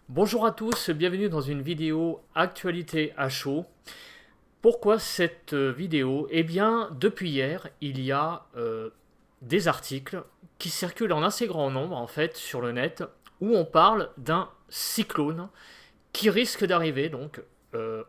Bonjour à tous, bienvenue dans une vidéo actualité à chaud. Pourquoi cette vidéo? Eh bien, depuis hier, il y a des articles qui circulent en assez grand nombre en fait sur le net où on parle d'un cyclone qui risque d'arriver donc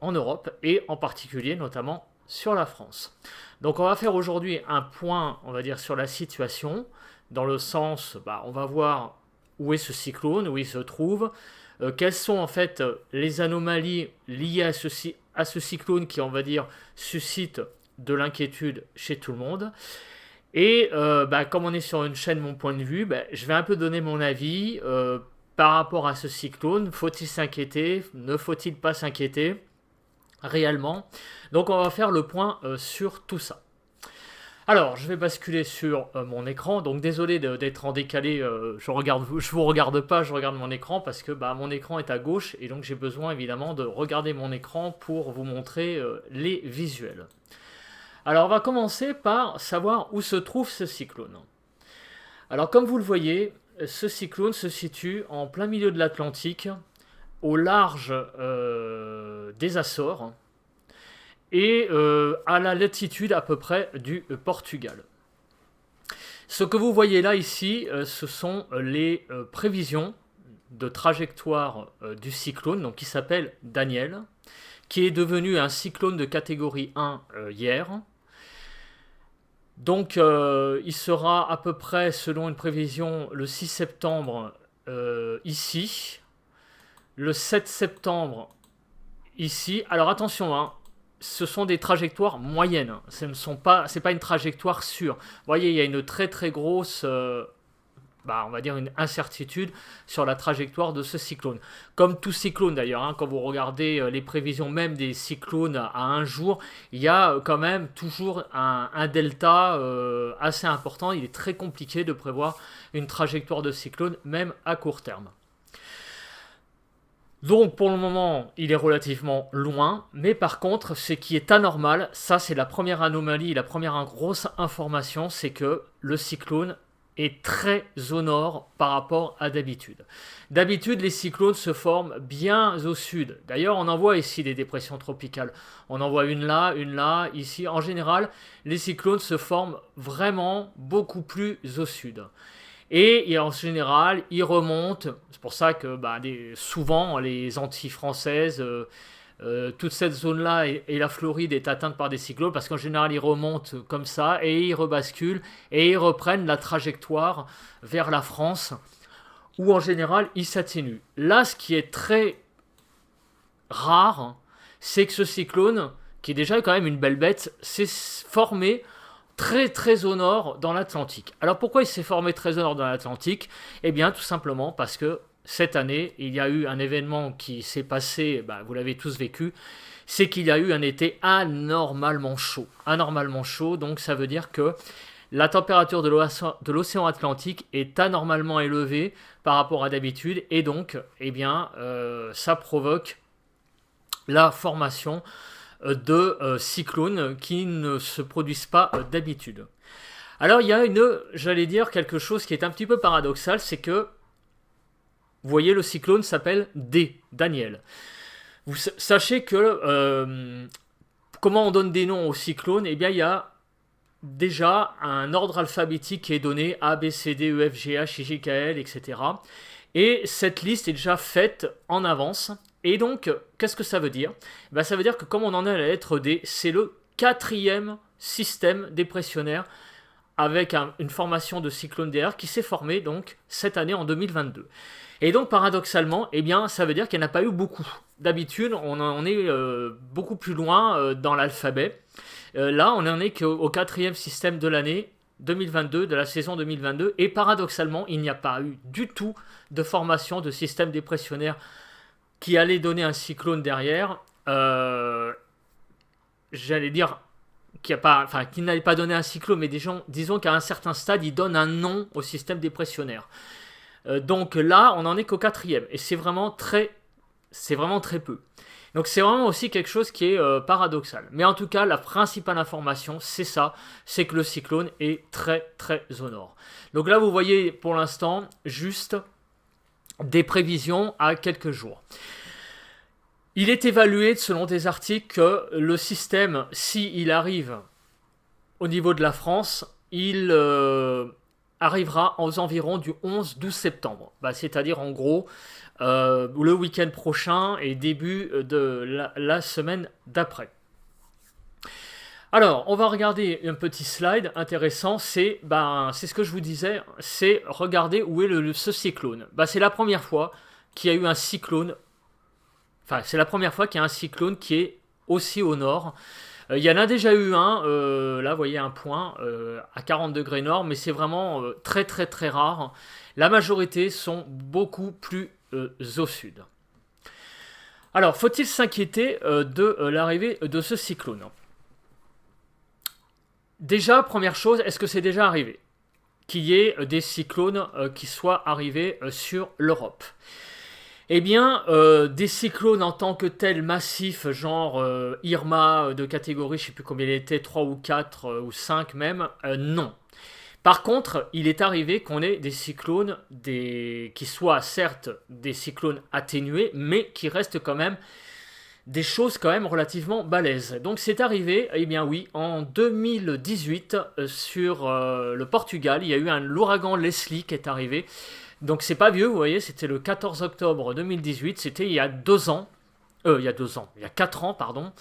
en Europe et en particulier notamment sur la France. Donc on va faire aujourd'hui un point, on va dire, sur la situation dans le sens, on va voir où est ce cyclone, où il se trouve, quelles sont en fait les anomalies liées à ce cyclone qui, on va dire, suscite de l'inquiétude chez tout le monde. Et comme on est sur une chaîne Mon Point de Vue, je vais un peu donner mon avis par rapport à ce cyclone. Faut-il s'inquiéter? Ne faut-il pas s'inquiéter réellement? Donc on va faire le point sur tout ça. Alors, je vais basculer sur mon écran. Donc, désolé d'être en décalé. Je vous regarde pas, je regarde mon écran parce que mon écran est à gauche et donc j'ai besoin évidemment de regarder mon écran pour vous montrer les visuels. Alors, on va commencer par savoir où se trouve ce cyclone. Alors, comme vous le voyez, ce cyclone se situe en plein milieu de l'Atlantique, au large des Açores et à la latitude à peu près du Portugal. Ce que vous voyez là ici, ce sont les prévisions de trajectoire du cyclone, donc qui s'appelle Daniel, qui est devenu un cyclone de catégorie 1 hier. Donc il sera à peu près, selon une prévision, le 6 septembre ici, le 7 septembre ici. Alors attention, hein, ce sont des trajectoires moyennes. C'est pas une trajectoire sûre. Vous voyez, il y a une très très grosse, on va dire une incertitude sur la trajectoire de ce cyclone. Comme tout cyclone d'ailleurs, hein, quand vous regardez les prévisions même des cyclones à un jour, il y a quand même toujours un delta assez important. Il est très compliqué de prévoir une trajectoire de cyclone, même à court terme. Donc pour le moment, il est relativement loin, mais par contre, ce qui est anormal, ça c'est la première anomalie, la première grosse information, c'est que le cyclone est très au nord par rapport à d'habitude. D'habitude, les cyclones se forment bien au sud. D'ailleurs, on en voit ici des dépressions tropicales. On en voit une là, ici. En général, les cyclones se forment vraiment beaucoup plus au sud. Et en général, ils remontent. C'est pour ça que souvent, les Antilles françaises, toute cette zone-là et la Floride est atteinte par des cyclones parce qu'en général, ils remontent comme ça et ils rebasculent et ils reprennent la trajectoire vers la France où en général, ils s'atténuent. Là, ce qui est très rare, c'est que ce cyclone, qui est déjà quand même une belle bête, s'est formé très très au nord dans l'Atlantique. Alors pourquoi il s'est formé très au nord dans l'Atlantique? Eh bien tout simplement parce que cette année, il y a eu un événement qui s'est passé, vous l'avez tous vécu, c'est qu'il y a eu un été anormalement chaud. Anormalement chaud, donc ça veut dire que la température de l'océan Atlantique est anormalement élevée par rapport à d'habitude et donc ça provoque la formation de cyclones qui ne se produisent pas d'habitude. Alors il y a j'allais dire quelque chose qui est un petit peu paradoxal, c'est que, vous voyez, le cyclone s'appelle Daniel. Vous sachez que comment on donne des noms aux cyclones? Eh bien il y a déjà un ordre alphabétique qui est donné, A, B, C, D, E, F, G, H, I, J, K, L, etc. Et cette liste est déjà faite en avance. Et donc, qu'est-ce que ça veut dire? Ça veut dire que comme on en est à la lettre D, c'est le 4e système dépressionnaire avec une formation de cyclone DR qui s'est formé donc cette année en 2022. Et donc paradoxalement, ça veut dire qu'il n'y en a pas eu beaucoup. D'habitude, on est beaucoup plus loin dans l'alphabet. Là, on n'en est qu'au 4e système de l'année 2022, de la saison 2022. Et paradoxalement, il n'y a pas eu du tout de formation de système dépressionnaire qui allait donner un cyclone derrière, j'allais dire qui n'allait pas donner un cyclone, mais disons qu'à un certain stade, il donne un nom au système dépressionnaire. Donc là, on n'en est qu'au 4e, et c'est vraiment très peu. Donc c'est vraiment aussi quelque chose qui est paradoxal. Mais en tout cas, la principale information, c'est ça, c'est que le cyclone est très très au nord. Donc là, vous voyez pour l'instant juste des prévisions à quelques jours. Il est évalué, selon des articles, que le système, s'il arrive au niveau de la France, il arrivera aux environs du 11-12 septembre. C'est-à-dire en gros le week-end prochain et début de la semaine d'après. Alors, on va regarder un petit slide intéressant, c'est ce que je vous disais, c'est regarder où est ce cyclone. C'est la première fois qu'il y a eu un cyclone, c'est la première fois qu'il y a un cyclone qui est aussi au nord. Il y en a déjà eu un, là vous voyez un point, à 40 degrés nord, mais c'est vraiment très très très rare. La majorité sont beaucoup plus au sud. Alors, faut-il s'inquiéter de l'arrivée de ce cyclone ? Déjà, première chose, est-ce que c'est déjà arrivé qu'il y ait des cyclones qui soient arrivés sur l'Europe ? Eh bien, des cyclones en tant que tels massifs, genre Irma de catégorie, je ne sais plus combien il était, 3 ou 4 ou 5 même, non. Par contre, il est arrivé qu'on ait des cyclones qui soient certes des cyclones atténués, mais qui restent quand même des choses quand même relativement balèzes. Donc c'est arrivé, eh bien oui, en 2018, sur le Portugal, il y a eu l'ouragan Leslie qui est arrivé. Donc c'est pas vieux, vous voyez, c'était le 14 octobre 2018, c'était il y a 4 ans, pardon,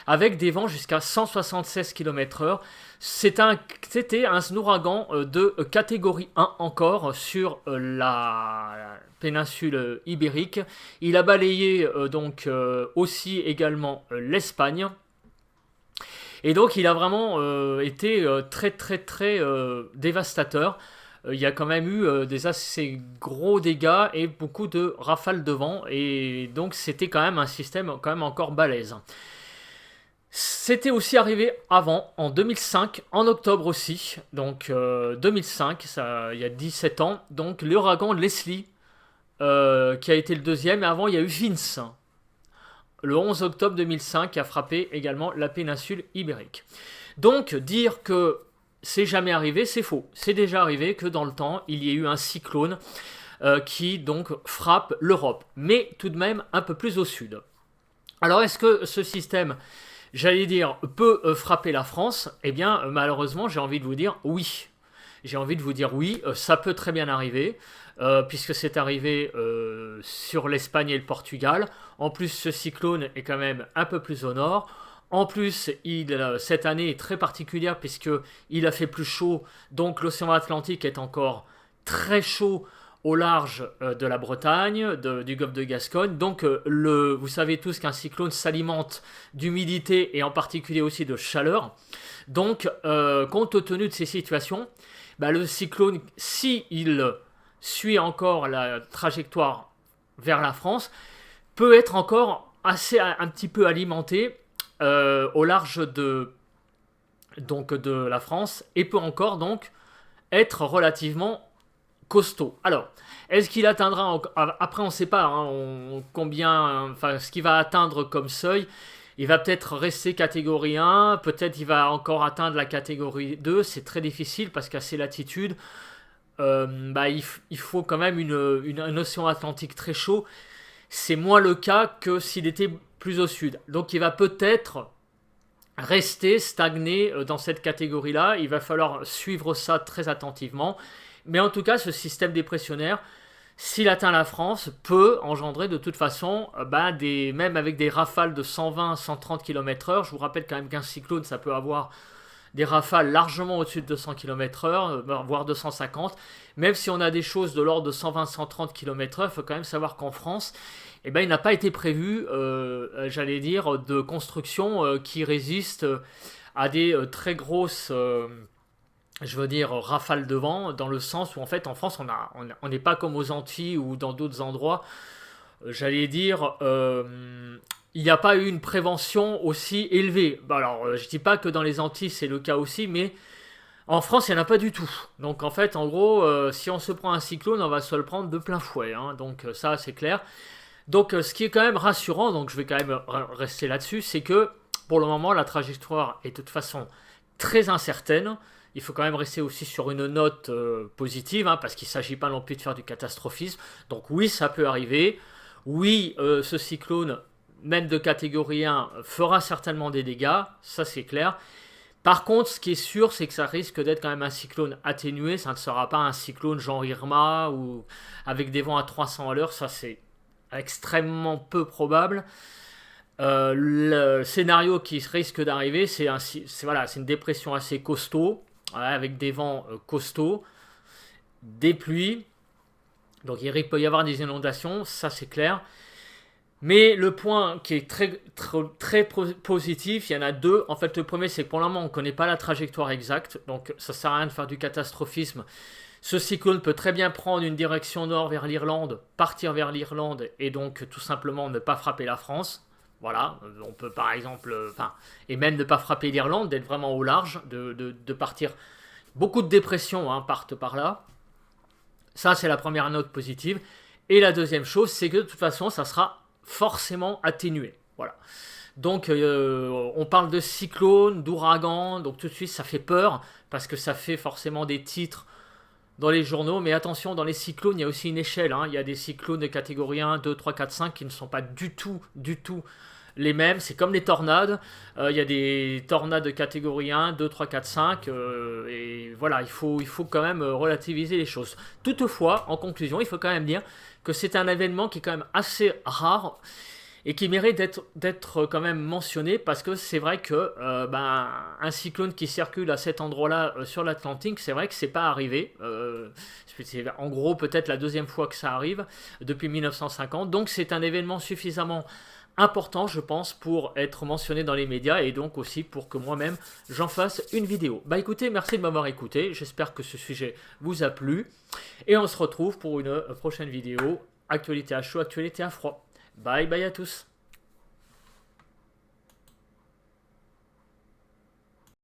avec des vents jusqu'à 176 km/h. C'était un ouragan de catégorie 1 encore sur la péninsule ibérique. Il a balayé aussi également l'Espagne. Et donc il a vraiment été très très très dévastateur. Il y a quand même eu des assez gros dégâts et beaucoup de rafales de vent. Et donc c'était quand même un système quand même encore balèze. C'était aussi arrivé avant, en 2005, en octobre aussi, donc 2005, il y a 17 ans, donc l'ouragan Leslie, qui a été le deuxième, et avant il y a eu Vince, le 11 octobre 2005, qui a frappé également la péninsule ibérique. Donc dire que c'est jamais arrivé, c'est faux. C'est déjà arrivé que dans le temps, il y ait eu un cyclone qui donc frappe l'Europe, mais tout de même un peu plus au sud. Alors est-ce que ce système, j'allais dire, peut frapper la France ? Eh bien, malheureusement, j'ai envie de vous dire oui. J'ai envie de vous dire oui, ça peut très bien arriver, puisque c'est arrivé sur l'Espagne et le Portugal. En plus, ce cyclone est quand même un peu plus au nord. En plus, cette année est très particulière, puisqu'il a fait plus chaud, donc l'océan Atlantique est encore très chaud au large de la Bretagne, du golfe de Gascogne. Donc vous savez tous qu'un cyclone s'alimente d'humidité et en particulier aussi de chaleur. Donc compte tenu de ces situations, le cyclone, s'il suit encore la trajectoire vers la France, peut être encore un petit peu alimenté au large de la France et peut encore donc être relativement costaud. Alors, est-ce qu'il atteindra, après on ne sait pas ce qu'il va atteindre comme seuil. Il va peut-être rester catégorie 1, peut-être il va encore atteindre la catégorie 2, c'est très difficile parce qu'à ces latitudes, il faut quand même un océan Atlantique très chaud. C'est moins le cas que s'il était plus au sud. Donc il va peut-être rester stagné dans cette catégorie-là. Il va falloir suivre ça très attentivement. Mais en tout cas, ce système dépressionnaire, s'il atteint la France, peut engendrer de toute façon, même avec des rafales de 120-130 km/h. Je vous rappelle quand même qu'un cyclone, ça peut avoir des rafales largement au-dessus de 200 km/h, voire 250. Même si on a des choses de l'ordre de 120-130 km/h, il faut quand même savoir qu'en France, il n'a pas été prévu, de construction qui résiste à des très grosses... rafales de vent, dans le sens où en fait en France on n'est pas comme aux Antilles ou dans d'autres endroits, il n'y a pas eu une prévention aussi élevée. Alors je dis pas que dans les Antilles c'est le cas aussi, mais en France il n'y en a pas du tout. Donc en fait en gros si on se prend un cyclone on va se le prendre de plein fouet, donc ça c'est clair. Donc ce qui est quand même rassurant, donc je vais quand même rester là-dessus, c'est que pour le moment la trajectoire est de toute façon très incertaine. il faut quand même rester aussi sur une note positive, hein, parce qu'il ne s'agit pas non plus de faire du catastrophisme. Donc oui, ça peut arriver. Oui, ce cyclone, même de catégorie 1, fera certainement des dégâts, ça c'est clair. Par contre, ce qui est sûr, c'est que ça risque d'être quand même un cyclone atténué. Ça ne sera pas un cyclone genre Irma ou avec des vents à 300 à l'heure. Ça, c'est extrêmement peu probable. Le scénario qui risque d'arriver, c'est voilà, une dépression assez costaud, ouais, avec des vents costauds, des pluies. Donc il peut y avoir des inondations, ça c'est clair. Mais le point qui est très positif, il y en a deux. En fait, le premier, c'est que pour le moment, on ne connaît pas la trajectoire exacte. Donc, ça ne sert à rien de faire du catastrophisme. Ce cyclone peut très bien prendre une direction nord vers l'Irlande, partir vers l'Irlande et donc tout simplement ne pas frapper la France. Voilà, on peut par exemple, et même ne pas frapper l'Irlande, d'être vraiment au large, de partir. Beaucoup de dépressions partent par là. Ça, c'est la première note positive. Et la deuxième chose, c'est que de toute façon, ça sera forcément atténué. Voilà. Donc on parle de cyclone, d'ouragan, donc tout de suite ça fait peur parce que ça fait forcément des titres dans les journaux, mais attention, dans les cyclones il y a aussi une échelle, hein. Il y a des cyclones de catégorie 1, 2, 3, 4, 5 qui ne sont pas du tout les mêmes, c'est comme les tornades, il y a des tornades de catégorie 1, 2, 3, 4, 5, et voilà, il faut quand même relativiser les choses. Toutefois, en conclusion, il faut quand même dire que c'est un événement qui est quand même assez rare et qui mérite d'être quand même mentionné parce que c'est vrai que un cyclone qui circule à cet endroit-là sur l'Atlantique, c'est vrai que c'est pas arrivé. C'est en gros peut-être la deuxième fois que ça arrive depuis 1950, donc c'est un événement suffisamment important, je pense, pour être mentionné dans les médias et donc aussi pour que moi-même j'en fasse une vidéo. Bah écoutez, merci de m'avoir écouté, j'espère que ce sujet vous a plu et on se retrouve pour une prochaine vidéo, actualité à chaud, actualité à froid. Bye bye à tous.